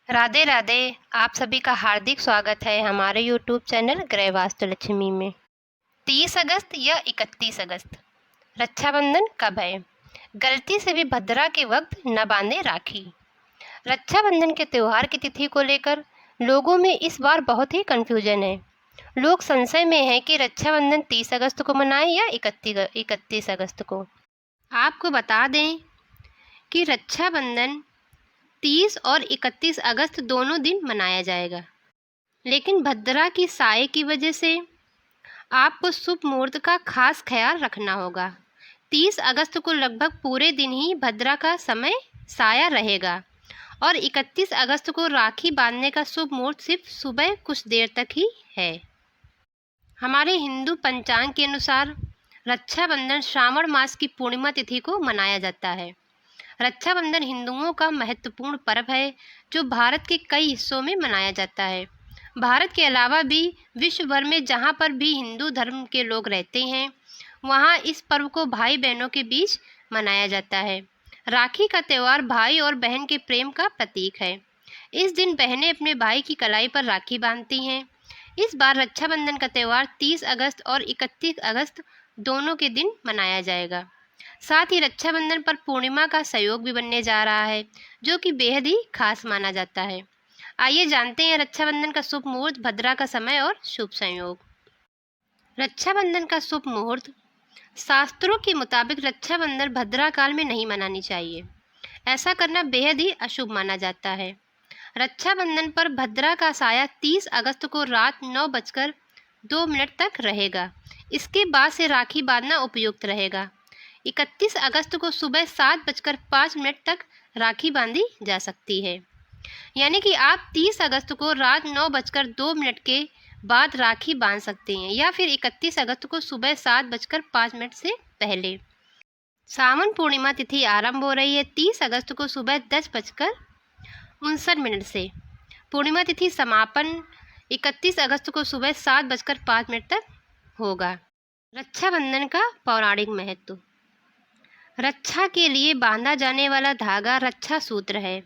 राधे राधे। आप सभी का हार्दिक स्वागत है हमारे यूट्यूब चैनल गृह वास्तु लक्ष्मी में। 30 अगस्त या 31 अगस्त रक्षाबंधन कब है? गलती से भी भद्रा के वक्त न बांधे राखी। रक्षाबंधन के त्योहार की तिथि को लेकर लोगों में इस बार बहुत ही कंफ्यूजन है। लोग संशय में हैं कि रक्षाबंधन 30 अगस्त को मनाएं या 31 अगस्त को। आपको बता दें कि रक्षाबंधन 30 और 31 अगस्त दोनों दिन मनाया जाएगा, लेकिन भद्रा की साए की वजह से आपको शुभ मुहूर्त का खास ख्याल रखना होगा। 30 अगस्त को लगभग पूरे दिन ही भद्रा का समय साया रहेगा और 31 अगस्त को राखी बांधने का शुभ मुहूर्त सिर्फ सुबह कुछ देर तक ही है। हमारे हिंदू पंचांग के अनुसार रक्षाबंधन श्रावण मास की पूर्णिमा तिथि को मनाया जाता है। रक्षाबंधन हिंदुओं का महत्वपूर्ण पर्व है जो भारत के कई हिस्सों में मनाया जाता है। भारत के अलावा भी विश्व भर में जहाँ पर भी हिंदू धर्म के लोग रहते हैं वहाँ इस पर्व को भाई बहनों के बीच मनाया जाता है। राखी का त्यौहार भाई और बहन के प्रेम का प्रतीक है। इस दिन बहनें अपने भाई की कलाई पर राखी बांधती हैं। इस बार रक्षाबंधन का त्यौहार 30 अगस्त और 31 अगस्त दोनों के दिन मनाया जाएगा। साथ ही रक्षाबंधन पर पूर्णिमा का संयोग भी बनने जा रहा है जो कि बेहद ही खास माना जाता है। आइए जानते हैं रक्षाबंधन का शुभ मुहूर्त, भद्रा का समय और शुभ संयोग। रक्षाबंधन का शुभ मुहूर्त। शास्त्रों के मुताबिक रक्षाबंधन भद्रा काल में नहीं मनानी चाहिए। ऐसा करना बेहद ही अशुभ माना जाता है। रक्षाबंधन पर भद्रा का साया 30 अगस्त को रात 9:02 तक रहेगा। इसके बाद से राखी बांधना उपयुक्त रहेगा। 31 अगस्त को सुबह 7:05 तक राखी बांधी जा सकती है। यानी कि आप 30 अगस्त को रात 9:02 के बाद राखी बांध सकते हैं या फिर 31 अगस्त को सुबह 7:05 से पहले। सावन पूर्णिमा तिथि आरंभ हो रही है 30 अगस्त को सुबह 10:59 से। पूर्णिमा तिथि समापन 31 अगस्त को सुबह 7:05 तक होगा। रक्षाबंधन का पौराणिक महत्व। रक्षा के लिए बांधा जाने वाला धागा रक्षा सूत्र है।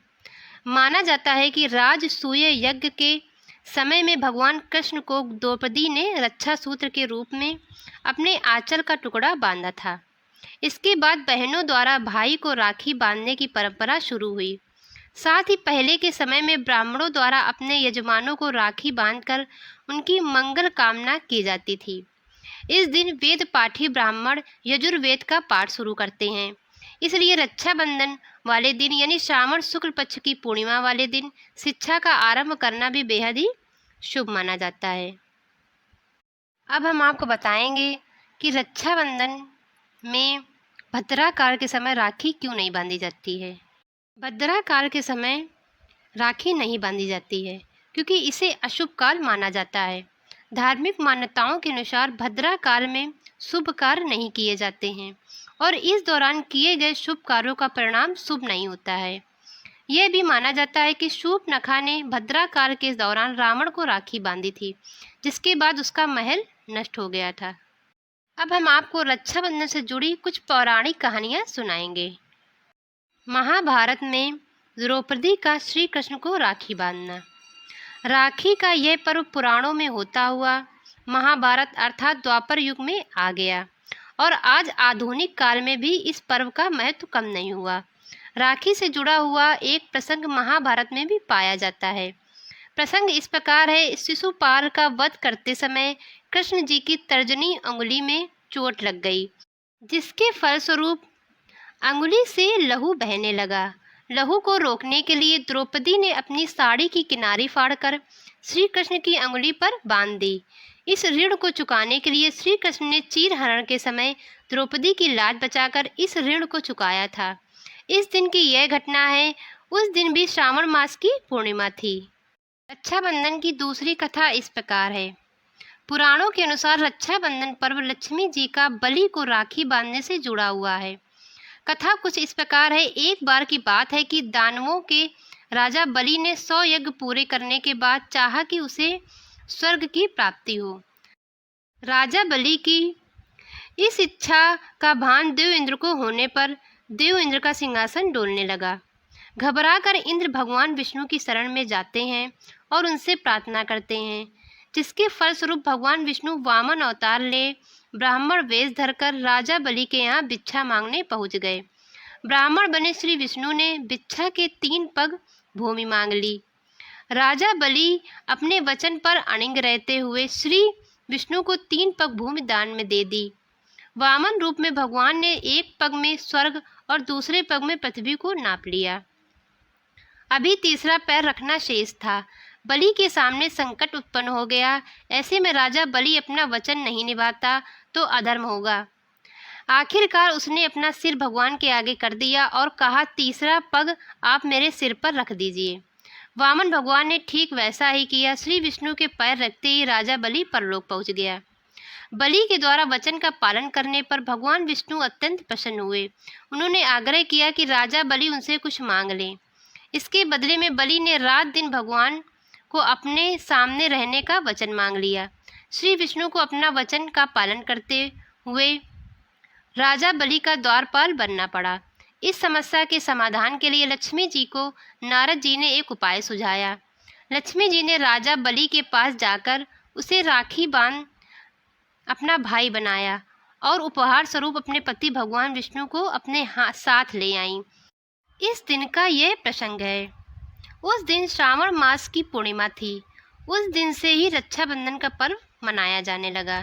माना जाता है कि राजसूय यज्ञ के समय में भगवान कृष्ण को द्रौपदी ने रक्षा सूत्र के रूप में अपने आंचल का टुकड़ा बांधा था। इसके बाद बहनों द्वारा भाई को राखी बांधने की परंपरा शुरू हुई। साथ ही पहले के समय में ब्राह्मणों द्वारा अपने यजमानों को राखी बांधकर उनकी मंगल कामना की जाती थी। इस दिन वेद पाठी ब्राह्मण यजुर्वेद का पाठ शुरू करते हैं। इसलिए रक्षाबंधन वाले दिन यानी श्रावण शुक्ल पक्ष की पूर्णिमा वाले दिन शिक्षा का आरंभ करना भी बेहद ही शुभ माना जाता है। अब हम आपको बताएंगे कि रक्षाबंधन में भद्रा काल के समय राखी क्यों नहीं बांधी जाती है। भद्रा काल के समय राखी नहीं बांधी जाती है क्योंकि इसे अशुभ काल माना जाता है। धार्मिक मान्यताओं के अनुसार भद्रा काल में शुभ कार्य नहीं किए जाते हैं और इस दौरान किए गए शुभ कार्यों का परिणाम शुभ नहीं होता है। यह भी माना जाता है कि शूर्पणखा ने भद्रा काल के दौरान रावण को राखी बांधी थी, जिसके बाद उसका महल नष्ट हो गया था। अब हम आपको रक्षाबंधन से जुड़ी कुछ पौराणिक कहानियां सुनाएंगे। महाभारत में द्रौपदी का श्री कृष्ण को राखी बांधना। राखी का यह पर्व पुराणों में होता हुआ महाभारत अर्थात द्वापर युग में आ गया और आज आधुनिक काल में भी इस पर्व का महत्व कम नहीं हुआ। राखी से जुड़ा हुआ एक प्रसंग महाभारत में भी पाया जाता है। प्रसंग इस प्रकार है। शिशुपाल का वध करते समय कृष्ण जी की तर्जनी अंगुली में चोट लग गई, जिसके फलस्वरूप अंगुली से लहू बहने लगा। लहू को रोकने के लिए द्रौपदी ने अपनी साड़ी की किनारी फाड़कर श्री कृष्ण की अंगुली पर बांध दी। इस ऋण को चुकाने के लिए श्री कृष्ण ने चीरहरण के समय द्रौपदी की लाज बचाकर इस ऋण को चुकाया था। इस दिन की यह घटना है। उस दिन भी श्रावण मास की पूर्णिमा थी। रक्षाबंधन की दूसरी कथा इस प्रकार है। पुराणों के अनुसार रक्षाबंधन पर्व लक्ष्मी जी का बलि को राखी बांधने से जुड़ा हुआ है। कथा कुछ इस प्रकार है। एक बार की बात है कि दानवों के राजा बलि ने 100 यज्ञ पूरे करने के बाद चाहा कि उसे स्वर्ग की प्राप्ति हो। राजा बलि की इस इच्छा का भान देव इंद्र को होने पर देव इंद्र का सिंहासन डोलने लगा। घबराकर इंद्र भगवान विष्णु की शरण में जाते हैं और उनसे प्रार्थना करते हैं, जिसके फलस्वरूप भगवान विष्णु वामन अवतार ले ब्राह्मण वेश धरकर राजा बलि के यहाँ भिक्षा मांगने पहुंच गए। ब्राह्मण बने श्री विष्णु ने भिक्षा के 3 पग भूमि मांग ली। राजा बलि अपने वचन पर अड़िग रहते हुए श्री विष्णु को 3 पग भूमि दान में दे दी। वामन रूप में भगवान ने एक पग में स्वर्ग और दूसरे पग में पृथ्वी को नाप लिया। अभी तीसरा पैर रखना शेष था। बलि के सामने संकट उत्पन्न हो गया। ऐसे में राजा बलि अपना वचन नहीं निभाता तो अधर्म होगा। आखिरकार उसने अपना सिर भगवान के आगे कर दिया और कहा, तीसरा पग आप मेरे सिर पर रख दीजिए। वामन भगवान ने ठीक वैसा ही किया। श्री विष्णु के पैर रखते ही राजा बलि परलोक पहुंच गया। बलि के द्वारा वचन का पालन करने पर भगवान विष्णु अत्यंत प्रसन्न हुए। उन्होंने आग्रह किया कि राजा बलि उनसे कुछ मांग लें। इसके बदले में बलि ने रात दिन भगवान को अपने सामने रहने का वचन मांग लिया। श्री विष्णु को अपना वचन का पालन करते हुए राजा बलि का द्वारपाल बनना पड़ा। इस समस्या के समाधान के लिए लक्ष्मी जी को नारद जी ने एक उपाय सुझाया। लक्ष्मी जी ने राजा बलि के पास जाकर उसे राखी बांध अपना भाई बनाया और उपहार स्वरूप अपने पति भगवान विष्णु को अपने साथ ले आईं। इस दिन का यह प्रसंग है। उस दिन श्रावण मास की पूर्णिमा थी। उस दिन से ही रक्षाबंधन का पर्व मनाया जाने लगा।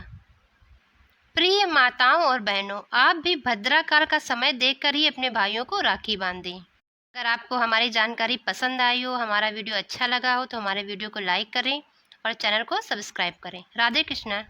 प्रिय माताओं और बहनों, आप भी भद्राकार का समय देखकर ही अपने भाइयों को राखी बांधें। अगर आपको हमारी जानकारी पसंद आई हो, हमारा वीडियो अच्छा लगा हो तो हमारे वीडियो को लाइक करें और चैनल को सब्सक्राइब करें। राधे कृष्णा।